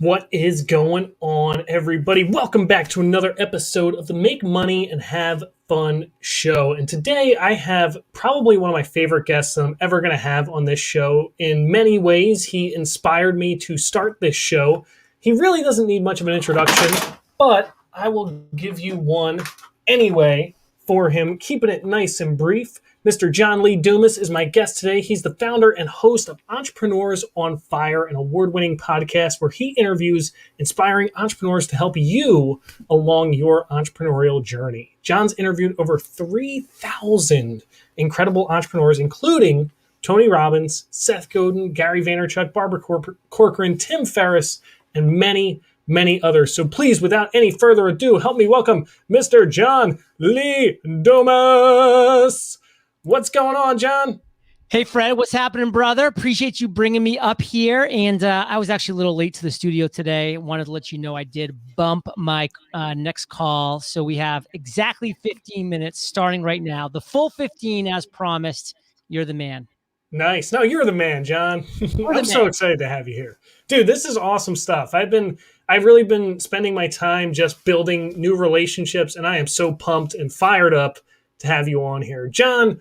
What is going on, everybody? Welcome back to another episode of the Make Money and Have Fun show. And today I have probably one of my favorite guests that I'm ever going to have on this show. In many ways, he inspired me to start this show. He really doesn't need much of an introduction, but I will give you one anyway for him, keeping it nice and brief. Mr. John Lee Dumas is my guest today. He's the founder and host of Entrepreneurs on Fire, an award-winning podcast where he interviews inspiring entrepreneurs to help you along your entrepreneurial journey. John's interviewed over 3,000 incredible entrepreneurs, including Tony Robbins, Seth Godin, Gary Vaynerchuk, Barbara Corcoran, Tim Ferriss, and many others. So please, without any further ado, help me welcome Mr. John Lee Dumas. What's going on, John? Hey, Fred, what's happening, brother? Appreciate you bringing me up here. And I was actually a little late to the studio today. Wanted to let you know I did bump my next call. So we have exactly 15 minutes starting right now. The full 15 as promised. You're the man. Nice. No, you're the man, John. I'm so excited to have you here. Dude, this is awesome stuff. I've really been spending my time just building new relationships, and I am so pumped and fired up to have you on here. John,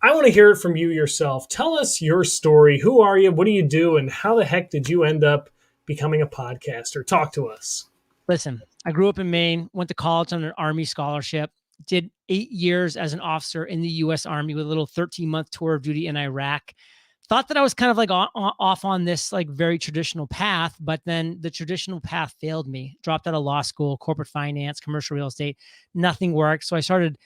I want to hear it from you yourself. Tell us your story. Who are you? What do you do? And how the heck did you end up becoming a podcaster? Talk to us. Listen, I grew up in Maine, went to college on an Army scholarship, did 8 years as an officer in the U.S. Army with a little 13-month tour of duty in Iraq. Thought that I was kind of like off on this like very traditional path, but then the traditional path failed me. Dropped out of law school, corporate finance, commercial real estate. Nothing worked. So I started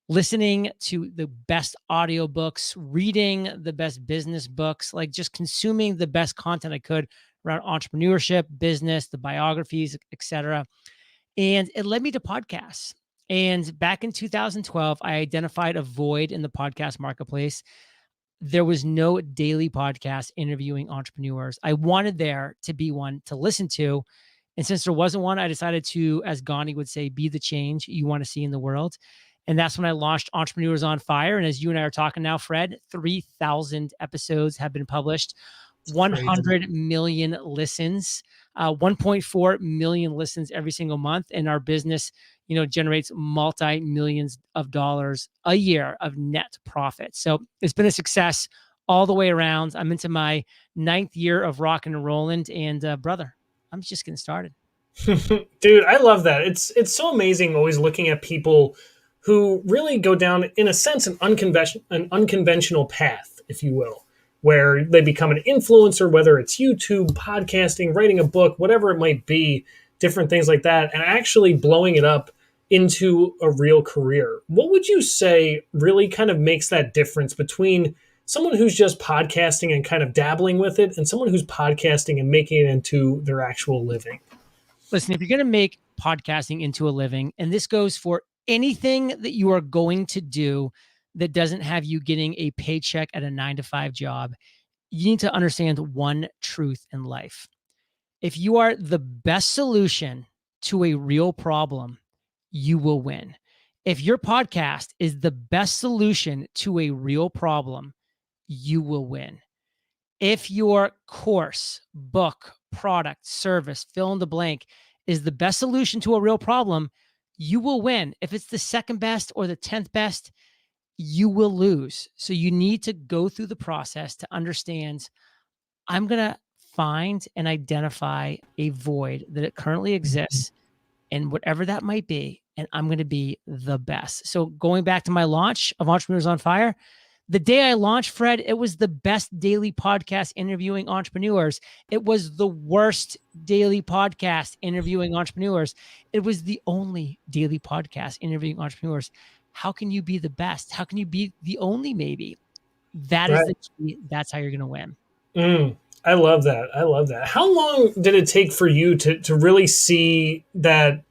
listening to the best audiobooks, reading the best business books, like just consuming the best content I could around entrepreneurship, business, the biographies, etc. And it led me to podcasts. And back in 2012, I identified a void in the podcast marketplace. There was no daily podcast interviewing entrepreneurs. I wanted there to be one to listen to. And since there wasn't one, I decided to, as Gandhi would say, be the change you want to see in the world. And that's when I launched Entrepreneurs on Fire. And as you and I are talking now, Fred, 3,000 episodes have been published, 100 million listens, 1.4 million listens every single month. And our business, generates multi-millions of dollars a year of net profit. So it's been a success all the way around. I'm into my 9th year of rocking and rolling. And brother, I'm just getting started. Dude, I love that. It's so amazing always looking at people who really go down, in a sense, an unconventional path, if you will, where they become an influencer, whether it's YouTube, podcasting, writing a book, whatever it might be, different things like that, and actually blowing it up into a real career. What would you say really kind of makes that difference between someone who's just podcasting and kind of dabbling with it and someone who's podcasting and making it into their actual living? Listen, if you're going to make podcasting into a living, and this goes for anything that you are going to do that doesn't have you getting a paycheck at a 9-to-5 job, you need to understand one truth in life. If you are the best solution to a real problem, you will win. If your podcast is the best solution to a real problem, you will win. If your course, book, product, service, fill in the blank, is the best solution to a real problem, you will win. If it's the second best or the 10th best, you will lose. So you need to go through the process to understand, I'm going to find and identify a void that it currently exists, and whatever that might be, and I'm going to be the best. So going back to my launch of Entrepreneurs on Fire, the day I launched, Fred, it was the best daily podcast interviewing entrepreneurs. It was the worst daily podcast interviewing entrepreneurs. It was the only daily podcast interviewing entrepreneurs. How can you be the best? How can you be the only maybe? That is the key. That's how you're going to win. I love that. I love that. How long did it take for you to really see that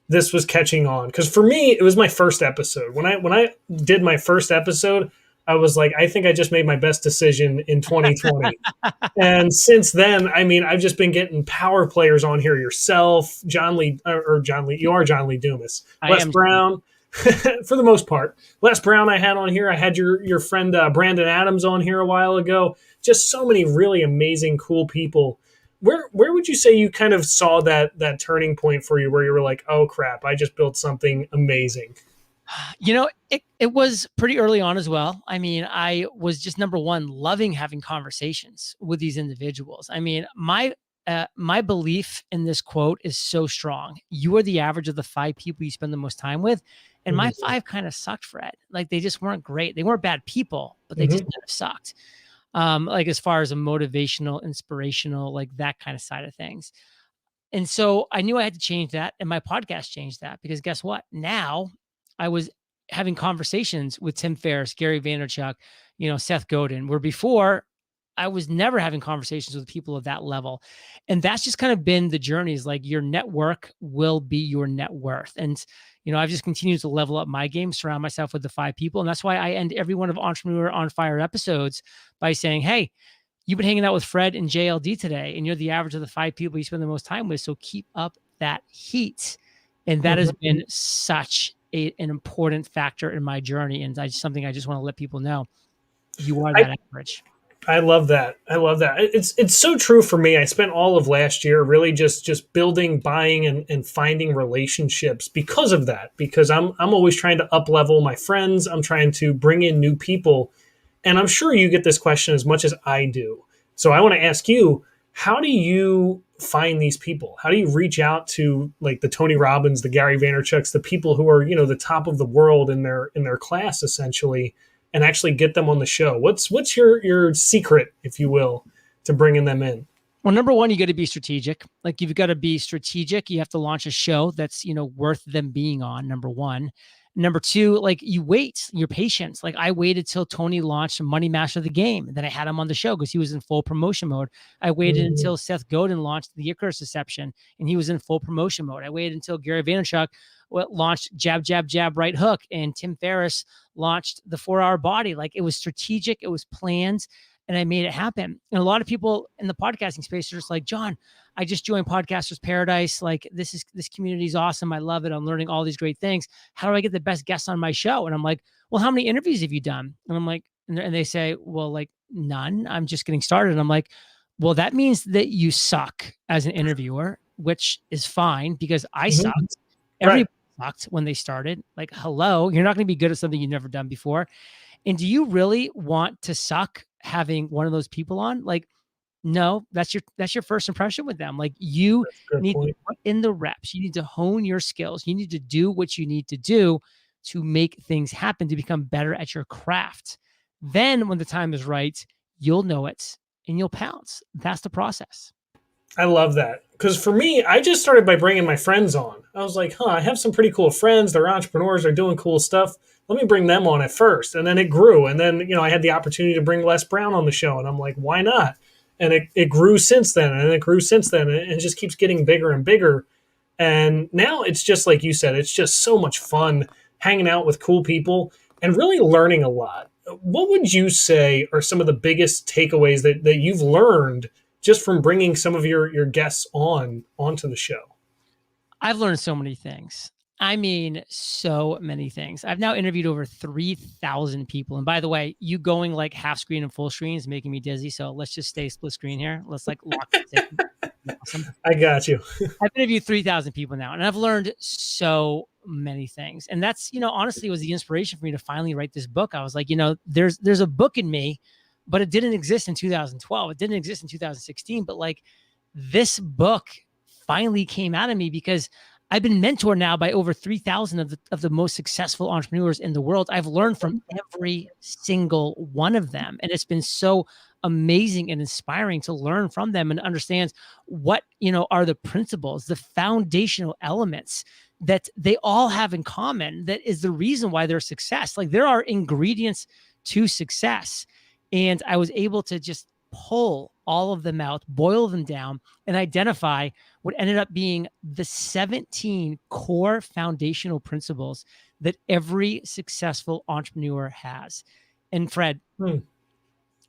this was catching on? Because for me, it was my first episode. When I did my first episode, I was like, I think I just made my best decision in 2020. And since then, I mean, I've just been getting power players on here. Yourself, John Lee, you are John Lee Dumas. Les Brown, for the most part. Les Brown I had on here. I had your friend Brandon Adams on here a while ago. Just so many really amazing, cool people where would you say you kind of saw that turning point for you where you were like, oh crap, I just built something amazing? It was pretty early on as well. I mean, I was just number one, loving having conversations with these individuals. I mean, my belief in this quote is so strong. You are the average of the 5 people you spend the most time with. And my Mm-hmm. 5 kind of sucked, Fred. Like they just weren't great. They weren't bad people, but they just Mm-hmm. kind of sucked. Like as far as a motivational, inspirational, like that kind of side of things. And so I knew I had to change that. And my podcast changed that because guess what? Now I was having conversations with Tim Ferriss, Gary Vaynerchuk, Seth Godin, where before I was never having conversations with people of that level. And that's just kind of been the journey is like your network will be your net worth. And, I've just continued to level up my game, surround myself with the 5 people. And that's why I end every one of Entrepreneur on Fire episodes by saying, hey, you've been hanging out with Fred and JLD today, and you're the average of the 5 people you spend the most time with. So keep up that heat. And that has been such an important factor in my journey. And something I just want to let people know. You are that average. I love that. I love that. It's so true for me. I spent all of last year really just building, buying, and finding relationships because of that. Because I'm always trying to up level my friends. I'm trying to bring in new people, and I'm sure you get this question as much as I do. So I want to ask you, how do you find these people? How do you reach out to like the Tony Robbins, the Gary Vaynerchuks, the people who are the top of the world in their class essentially? And actually get them on the show? What's your secret, if you will, to bringing them in? Well, number one, you got to be strategic. Like you've got to be strategic. You have to launch a show that's, worth them being on, number one. Number two, like you wait, your patience. Like I waited till Tony launched Money Master the Game. And then I had him on the show because he was in full promotion mode. I waited until Seth Godin launched the Icarus Deception and he was in full promotion mode. I waited until Gary Vaynerchuk launched Jab, Jab, Jab, Right Hook. And Tim Ferriss launched the 4-Hour Body. Like it was strategic. It was planned. And I made it happen. And a lot of people in the podcasting space are just like, John, I just joined Podcasters Paradise. Like this community is awesome. I love it. I'm learning all these great things. How do I get the best guests on my show? And I'm like, well, how many interviews have you done? And I'm like, and they say, well, like none. I'm just getting started. And I'm like, well, that means that you suck as an interviewer, which is fine because I sucked. Everybody sucked when they started. Like, hello, you're not going to be good at something you've never done before. And do you really want to suck having one of those people on? Like, no, that's your first impression with them. Like you need to put in the reps. You need to hone your skills. You need to do what you need to do to make things happen, to become better at your craft. Then when the time is right, you'll know it and you'll pounce. That's the process. I love that. Because for me, I just started by bringing my friends on. I was like, I have some pretty cool friends. They're entrepreneurs. They're doing cool stuff. Let me bring them on at first. And then it grew. And then, I had the opportunity to bring Les Brown on the show. And I'm like, why not? And it grew since then. And it grew since then. And it just keeps getting bigger and bigger. And now it's just like you said, it's just so much fun hanging out with cool people and really learning a lot. What would you say are some of the biggest takeaways that you've learned just from bringing some of your guests onto the show? I've learned so many things. I mean, so many things. I've now interviewed over 3,000 people. And by the way, you going like half screen and full screen is making me dizzy. So let's just stay split screen here. Let's like lock it in. Awesome. I got you. I've interviewed 3,000 people now, and I've learned so many things. And that's, honestly was the inspiration for me to finally write this book. I was like, there's a book in me, but it didn't exist in 2012. It didn't exist in 2016. But like this book finally came out of me because I've been mentored now by over 3,000 of the most successful entrepreneurs in the world. I've learned from every single one of them. And it's been so amazing and inspiring to learn from them and understand what, are the principles, the foundational elements that they all have in common. That is the reason why they're success. Like there are ingredients to success. And I was able to just pull all of them out, boil them down, and identify what ended up being the 17 core foundational principles that every successful entrepreneur has. And Fred,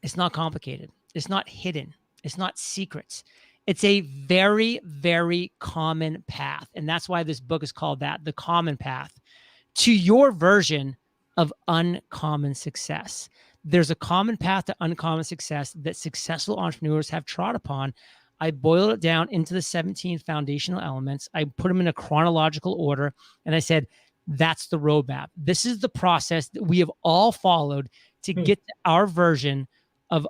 it's not complicated. It's not hidden. It's not secrets. It's a very, very common path. And that's why this book is called that, The Common Path to Your Version of Uncommon Success. There's a common path to uncommon success that successful entrepreneurs have trod upon. I boiled it down into the 17 foundational elements. I put them in a chronological order, and I said, that's the roadmap. This is the process that we have all followed to get to our version of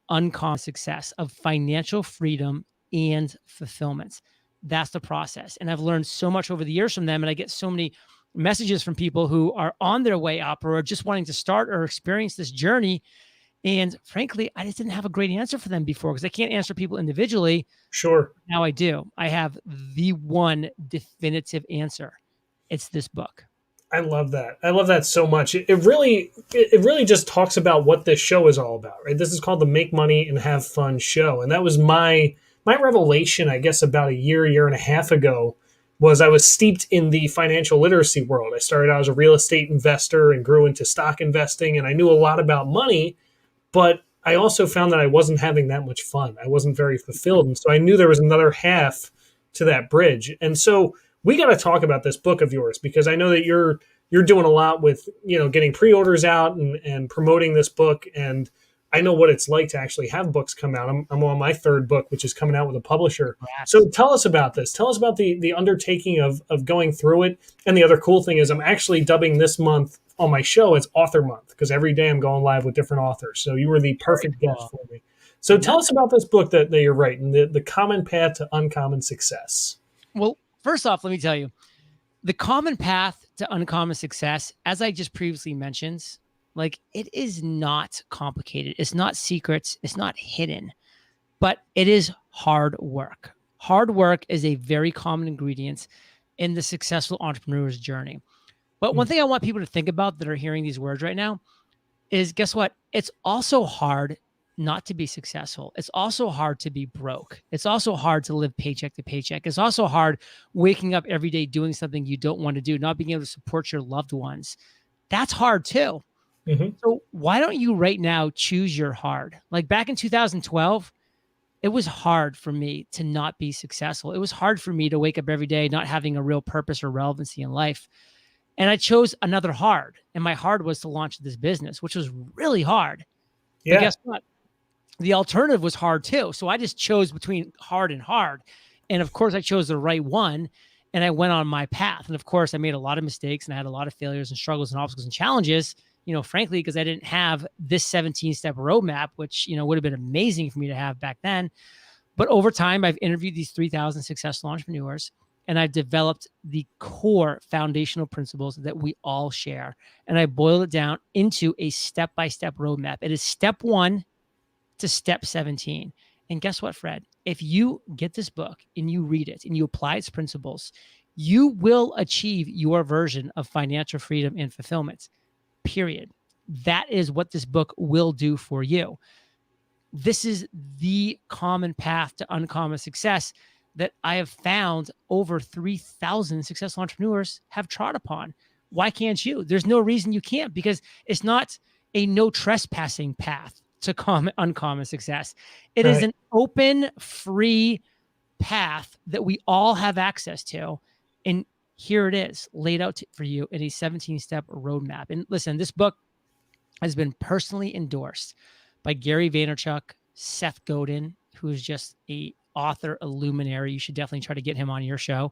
uncommon success, of financial freedom and fulfillment. That's the process. And I've learned so much over the years from them. And I get so many messages from people who are on their way up or are just wanting to start or experience this journey. And frankly, I just didn't have a great answer for them before because I can't answer people individually. Sure. Now I do. I have the one definitive answer. It's this book. I love that. I love that so much. It really just talks about what this show is all about, right? This is called the Make Money and Have Fun show. And that was my revelation, I guess, about a year and a half ago, was I was steeped in the financial literacy world. I started out as a real estate investor and grew into stock investing, and I knew a lot about money, but I also found that I wasn't having that much fun. I wasn't very fulfilled. And so I knew there was another half to that bridge. And so we got to talk about this book of yours, because I know that you're doing a lot with, getting pre-orders out and promoting this book. And I know what it's like to actually have books come out. I'm on my third book, which is coming out with a publisher. Congrats. So tell us about this. Tell us about the undertaking of going through it. And the other cool thing is I'm actually dubbing this month on my show as Author Month, because every day I'm going live with different authors. So you were the perfect guest for me. So tell us about this book that you're writing, the Common Path to Uncommon Success. Well, first off, let me tell you, the common path to uncommon success, as I just previously mentioned, like, it is not complicated. It's not secrets. It's not hidden, but it is hard work. Hard work is a very common ingredient in the successful entrepreneur's journey. But one thing I want people to think about that are hearing these words right now is, guess what? It's also hard not to be successful. It's also hard to be broke. It's also hard to live paycheck to paycheck. It's also hard waking up every day doing something you don't want to do, not being able to support your loved ones. That's hard too. So why don't you right now choose your hard? Like back in 2012, it was hard for me to not be successful. It was hard for me to wake up every day not having a real purpose or relevancy in life. And I chose another hard. And my hard was to launch this business, which was really hard. Yeah. But guess what? The alternative was hard too. So I just chose between hard and hard. And of course, I chose the right one. And I went on my path. And of course, I made a lot of mistakes and I had a lot of failures and struggles and obstacles and challenges, frankly, because I didn't have this 17-step roadmap, which, would have been amazing for me to have back then. But over time, I've interviewed these 3,000 successful entrepreneurs, and I've developed the core foundational principles that we all share. And I boiled it down into a step-by-step roadmap. It is step 1 to step 17. And guess what, Fred? If you get this book and you read it and you apply its principles, you will achieve your version of financial freedom and fulfillment, period. That is what this book will do for you. This is the common path to uncommon success that I have found over 3,000 successful entrepreneurs have trod upon. Why can't you? There's no reason you can't, because it's not a no trespassing path to uncommon success. It is an open, free path that we all have access to. And here it is laid out for you in a 17-step roadmap. And listen, this book has been personally endorsed by Gary Vaynerchuk, Seth Godin, who is just a author, a luminary. You should definitely try to get him on your show.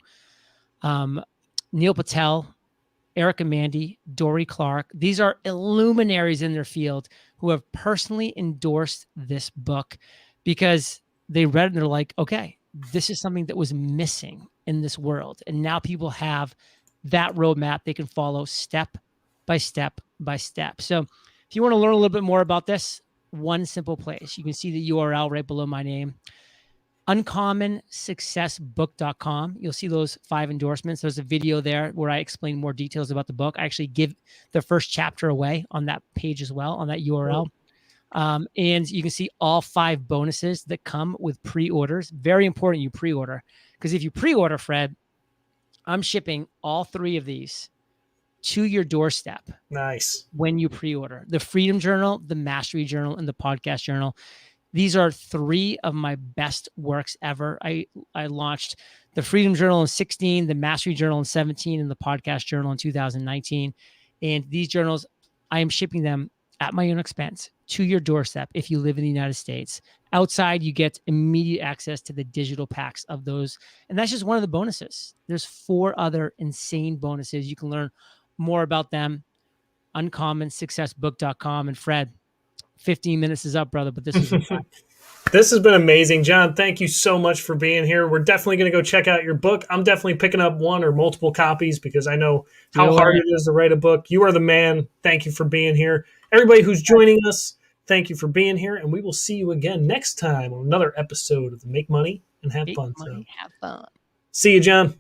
Neil Patel, Erica Mandy, Dory Clark. These are luminaries in their field who have personally endorsed this book because they read it and they're like, okay, this is something that was missing in this world. And now people have that roadmap they can follow step by step by step. So if you want to learn a little bit more about this, one simple place, you can see the URL right below my name, uncommonsuccessbook.com. You'll see those 5 endorsements. There's a video there where I explain more details about the book. I actually give the first chapter away on that page as well, on that URL. And you can see all 5 bonuses that come with pre-orders. Very important you pre-order, because if you pre-order, Fred, I'm shipping all 3 of these to your doorstep. Nice. When you pre-order the Freedom Journal, the Mastery Journal, and the Podcast Journal. These are 3 of my best works ever. I launched the Freedom Journal in 2016, the Mastery Journal in 2017, and the Podcast Journal in 2019. And these journals, I am shipping them at my own expense to your doorstep if you live in the United States. Outside, you get immediate access to the digital packs of those. And that's just one of the bonuses. There's 4 other insane bonuses. You can learn more about them. uncommonsuccessbook.com. And Fred, 15 minutes is up, brother, but this is fun. This has been amazing. John, thank you so much for being here. We're definitely going to go check out your book. I'm definitely picking up one or multiple copies because I know how hard it is to write a book. You are the man. Thank you for being here. Everybody who's joining us, thank you for being here. And we will see you again next time on another episode of the Make Money and Have Fun. Have fun. See you, John.